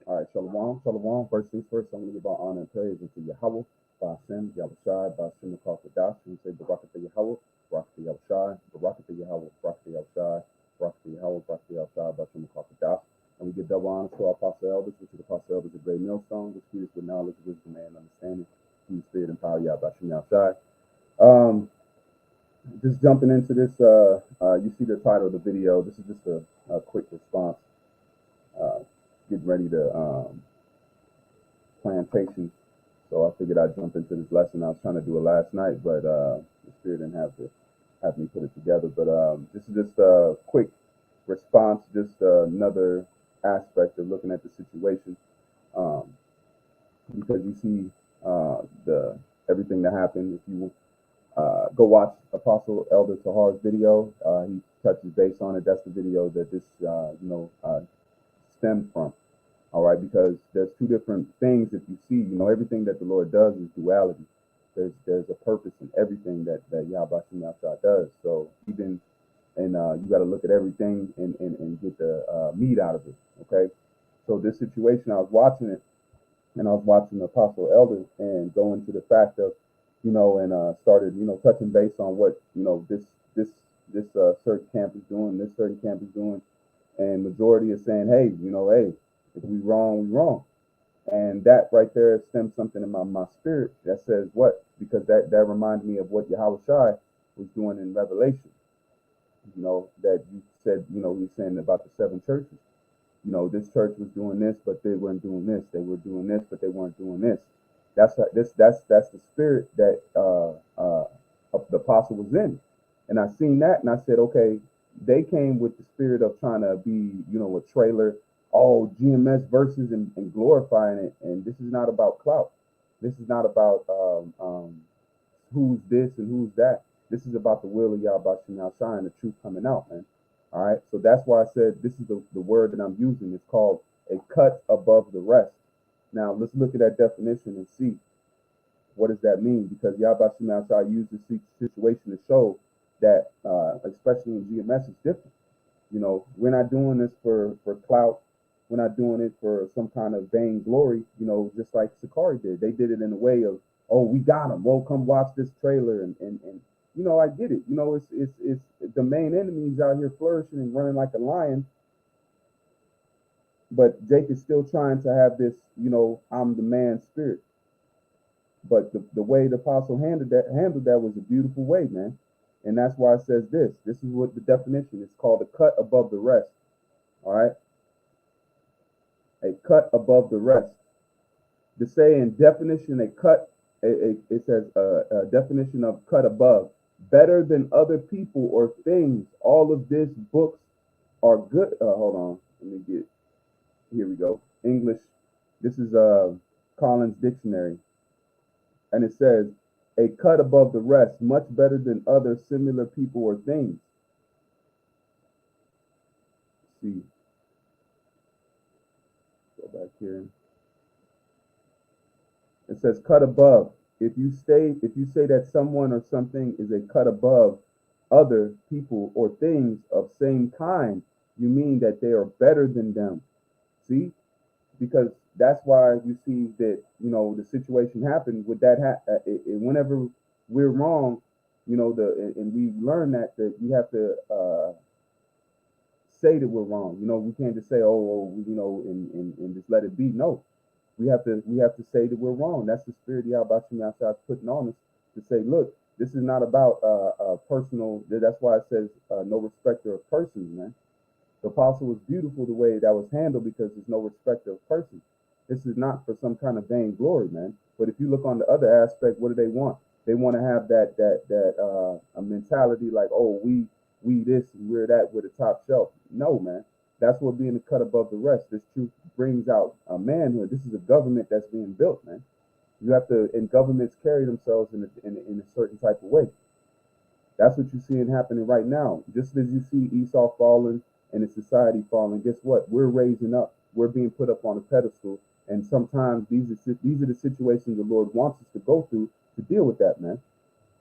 All right, Shalom, Shalom. First things first, I'm going to give our honor and praise unto Yahweh, Ba'ashem, Yahushai, Ba'ashem, Kadash. We say Barakah to Yahweh, Barakah to Yahushai, Barakah to Yahweh, Barakah to Yahushai, Barakah to Yahweh, Barakah to Yahushai, Ba'ashem, Kadash. And we give double honor to our apostle elders, which is the apostle elders of great millstone, which feed us with knowledge, wisdom, and understanding. Through the spirit and power, Yah, Ba'ashem, Yahushai. Just jumping into this, you see the title of the video. This is just a quick response. Getting ready to plantation, so I figured I'd jump into this lesson. I was trying to do it last night, but the spirit didn't have me put it together. But this is just a quick response, just another aspect of looking at the situation, because you see the everything that happened. If you go watch Apostle Elder Tahar's video, he touches base on it. That's the video that this stemmed from. All right, because there's two different things. If you see, everything that the Lord does is duality. There's a purpose in everything that Yahweh does. So even you got to look at everything and get the meat out of it. Okay, so this situation, I was watching it, and I was watching Apostle Elder and going to the fact of, and started, touching base on what this certain camp is doing, this certain camp is doing, and majority is saying, hey, hey. If we wrong, we wrong. And that right there stems something in my spirit that says what? Because that reminds me of what Yahweh Shai was doing in Revelation. That you said, he's saying about the seven churches. This church was doing this, but they weren't doing this. They were doing this, but they weren't doing this. That's the spirit that the apostle was in. And I seen that, and I said, okay, they came with the spirit of trying to be, a trailer, all GMS verses and glorifying it. And this is not about clout. This is not about who's this and who's that. This is about the will of Yahweh and the truth coming out, man. All right. So that's why I said this is the word that I'm using. It's called a cut above the rest. Now let's look at that definition and see what does that mean, because Yahweh used this situation to show that, especially in GMS, it's different. We're not doing this for clout. We're not doing it for some kind of vain glory, just like SICARII did. They did it in a way of, oh, we got them. Well, come watch this trailer. And I get it. It's the main enemy's out here flourishing and running like a lion. But Jake is still trying to have this, I'm the man spirit. But the way the apostle handled that was a beautiful way, man. And that's why it says this. This is what the definition is called: a cut above the rest. All right. A cut above the rest. To say in definition, it says a definition of cut above, better than other people or things. All of this books are good. Hold on. Here we go. English. This is Collins Dictionary. And it says, a cut above the rest, much better than other similar people or things. Let's see. Go back here. It says cut above. If you say that someone or something is a cut above other people or things of same kind, you mean that they are better than them. See? Because that's why you see that, the situation happened with that. Whenever we're wrong, and we learn that you have to say that we're wrong. We can't just say, and just let it be. No, we have to say that we're wrong. That's the spirit of Yahweh is putting on us to say, look, this is not about personal. That's why it says no respecter of persons, man. The apostle was beautiful the way that was handled, because there's no respecter of persons. This is not for some kind of vain glory, man. But if you look on the other aspect, what do they want? They want to have that a mentality like, oh, we this and we're that, we're the top shelf. No, man. That's what being cut above the rest. This truth brings out a manhood. This is a government that's being built, man. You have to, and governments carry themselves in a certain type of way. That's what you're seeing happening right now. Just as you see Esau falling and the society falling, guess what? We're raising up. We're being put up on a pedestal. And sometimes these are the situations the Lord wants us to go through to deal with that, man.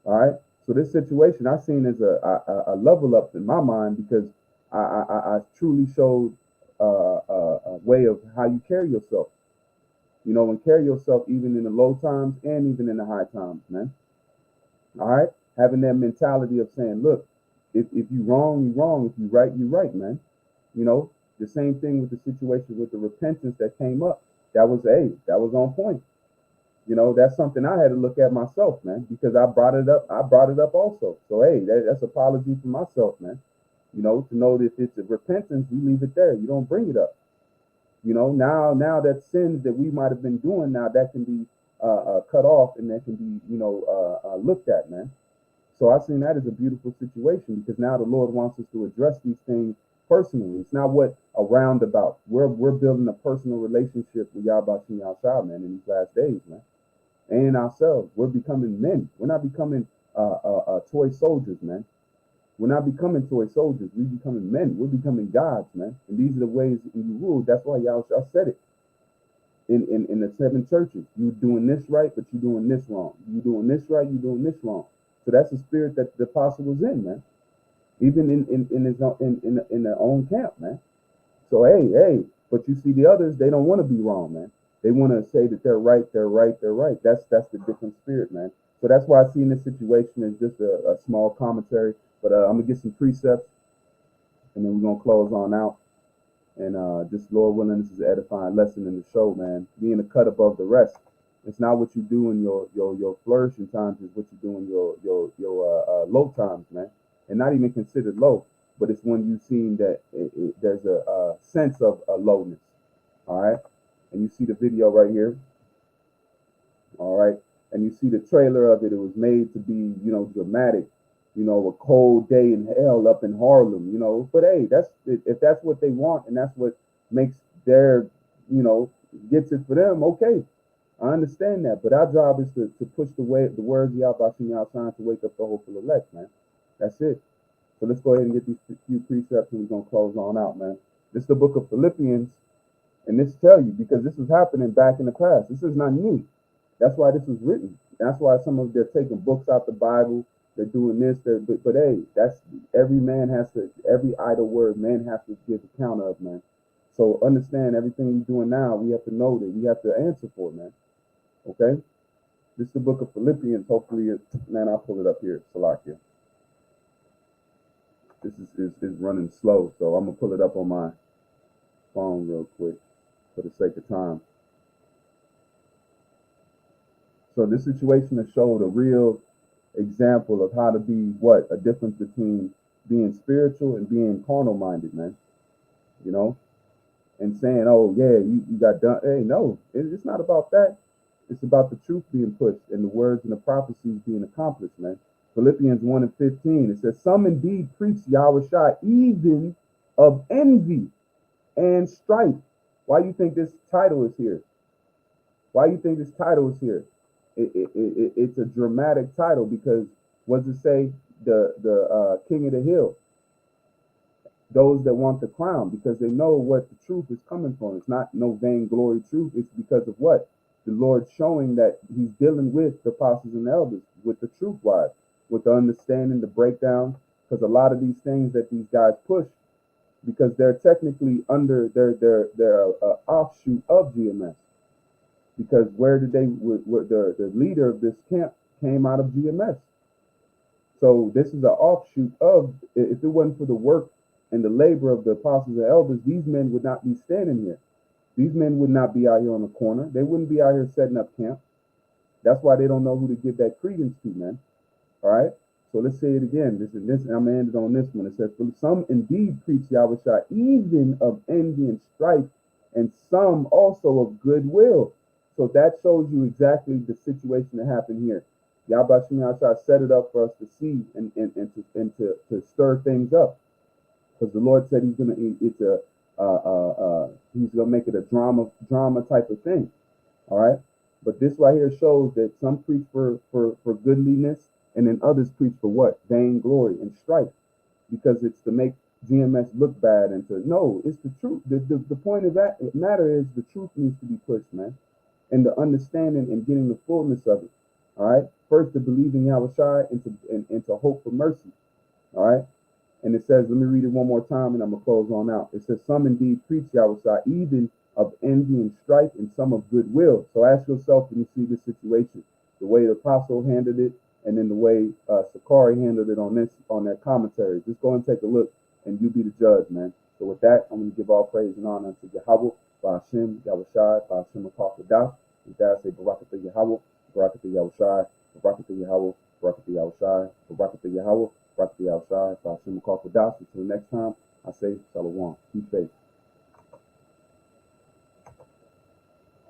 All right. So this situation I seen as a level up in my mind, because I truly showed way of how you carry yourself. You know, and carry yourself even in the low times and even in the high times, man. All right, having that mentality of saying, look, if you wrong, you wrong. If you right, you right, man. You know, the same thing with the situation with the repentance that came up. That was on point. You know, that's something I had to look at myself, man, because I brought it up. I brought it up also. So hey, that's apology for myself, man. You know, to know that if it's a repentance, we leave it there. You don't bring it up. You know, now that sins that we might have been doing, now that can be cut off and that can be, looked at, man. So I seen that as a beautiful situation because now the Lord wants us to address these things personally. It's not what a roundabout. We're building a personal relationship with Yahweh Shah, man, in these last days, man. And ourselves, we're becoming men. We're not becoming toy soldiers, man. We're not becoming toy soldiers. We're becoming men. We're becoming gods, man. And these are the ways you rule. That's why Yahweh said it in the seven churches. You're doing this right, but you're doing this wrong. You're doing this right, you're doing this wrong. So that's the spirit that the apostle was in, man. Even in his own, in their own camp, man. So hey, but you see the others, they don't want to be wrong, man. They want to say that they're right, they're right, they're right. That's the different spirit, man. So that's why I see in this situation is just a small commentary. But I'm gonna get some precepts, and then we're gonna close on out. And just Lord willing, this is an edifying lesson in the show, man. Being a cut above the rest. It's not what you do in your flourishing times, it's what you do in your low times, man. And not even considered low, but it's when you've seen that there's a sense of a lowness. All right. And you see the video right here. All right. And you see the trailer of it. It was made to be, dramatic, a cold day in hell up in Harlem, But hey, if that's what they want and that's what makes their, gets it for them, okay. I understand that. But our job is to push the words of Yahweh trying to wake up the hopeful elect, man. That's it. So let's go ahead and get these few precepts and we're going to close on out, man. This is the book of Philippians. And this tell you, because this was happening back in the past. This is not new. That's why this was written. That's why some of they're taking books out the Bible. They're doing this. But hey, that's every idle word man has to give account of, man. So understand everything we're doing now, we have to know that we have to answer for it, man. Okay? This is the book of Philippians. Hopefully, man, I'll pull it up here. Salakia. This is running slow, so I'm going to pull it up on my phone real quick for the sake of time. So this situation has showed a real example of how to be a difference between being spiritual and being carnal minded, man. And saying, oh yeah, you got done. Hey, no, it's not about that. It's about the truth being pushed and the words and the prophecies being accomplished, man. Philippians 1:15, it says, some indeed preach Yahweh Shai even of envy and strife. Why do you think this title is here? Why do you think this title is here? It's a dramatic title because what does it say? The king of the hill. Those that want the crown, because they know what the truth is coming from. It's not no vainglory truth. It's because of what? The Lord showing that he's dealing with the apostles and elders, with the truth wise, with the understanding, the breakdown, because a lot of these things that these guys push, because they're technically under their offshoot of GMS. Because where did the leader of this camp came out of GMS. So this is an offshoot of, if it wasn't for the work and the labor of the apostles and elders, these men would not be standing here. These men would not be out here on the corner. They wouldn't be out here setting up camp. That's why they don't know who to give that credence to, man. All right. So let's say it again. I'm gonna end it on this one. It says, "For some indeed preach Yahweh Shai, even of envy and strife, and some also of goodwill." So that shows you exactly the situation that happened here. Yahweh Shai set it up for us to see and to stir things up, because the Lord said he's gonna make it a drama type of thing. All right. But this right here shows that some preach for goodliness, and then others preach for what? Vainglory and strife, because it's to make GMS look bad and to no, it's the truth. The point of that matter is the truth needs to be pushed, man, and the understanding and getting the fullness of it. All right. First, to believe in Yahweh Shai and to hope for mercy. All right. And it says, let me read it one more time and I'm going to close on out. It says, some indeed preach Yahweh even of envy and strife, and some of goodwill. So ask yourself when you see this situation, the way the apostle handled it, and then the way SICARII handled it on their commentary. Just go and take a look, and you be the judge, man. So with that, I'm going to give all praise and honor to Yahweh, Ba'ashem, Yahushai, Ba'ashem, Akafadah. With that, I say, Barakatah Yahweh, Barakatah Yahushai, Barakatah Yahweh, Barakatah Yahushai, Barakatah Yahweh, Barakatah Yahushai, Ba'ashem, Akafadah. Until next time, I say, Shalom. Keep faith.